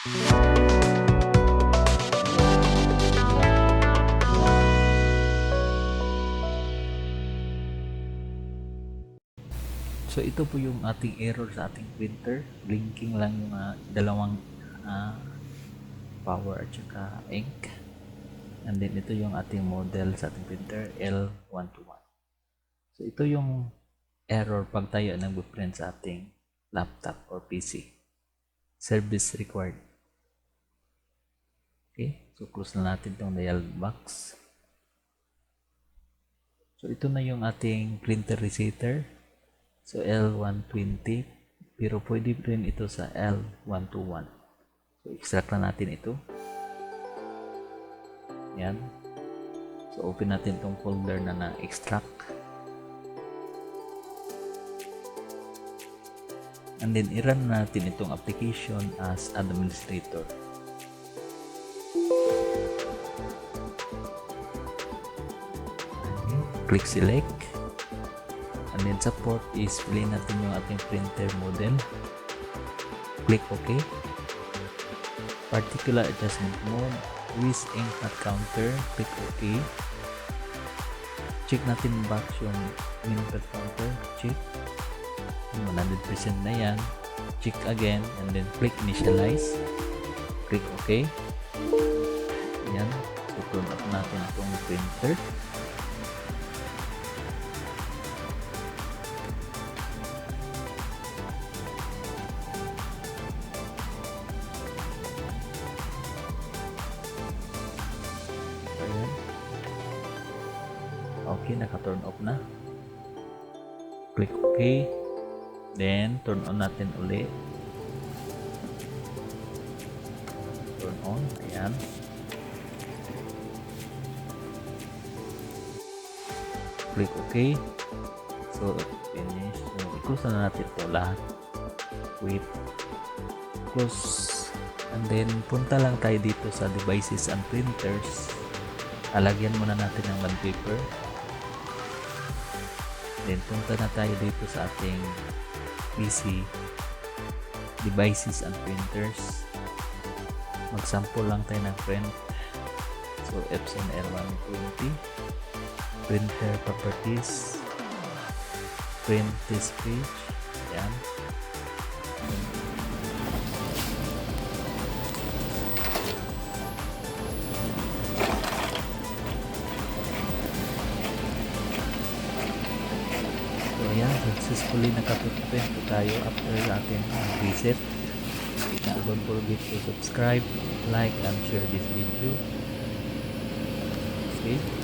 So ito po yung ating error sa ating printer. Blinking lang yung dalawang power at saka ink. And then ito yung ating model sa ating printer, L121. So ito yung error pag tayo nag-print sa ating laptop or PC. Service required. Okay, so close na natin itong dialog box. So ito na yung ating printer receiver. So L120, pero pwede rin ito sa L121. So extract na natin ito. Yan. So open natin itong folder na na-extract. And then i-run natin itong application as administrator. Okay. Click select. And then support is piliin natin yung ating printer model. Click OK. Particular adjustment mode, with ink not counter, click OK. Check natin box yung minute counter, check. 100% na yan. Check again and then click initialize. Click OK. Yan. So turn off natin itong printer. Okay, naka-turn off na. Click OK. Then, turn on natin ulit. Turn on. Ayan. Click OK. So, finish. So, i-close na natin ito lahat. Wait. Close. And then, punta lang tayo dito sa devices and printers. Alagyan muna natin ng bond paper. Then punta na tayo dito sa ating PC, devices and printers. Mag-sample lang tayo ng print. So Epson R120, printer properties, print this page. Yan. Ayan, successfully nakaprint po tayo after ating reset. Don't forget to subscribe, like, and share this video. Okay.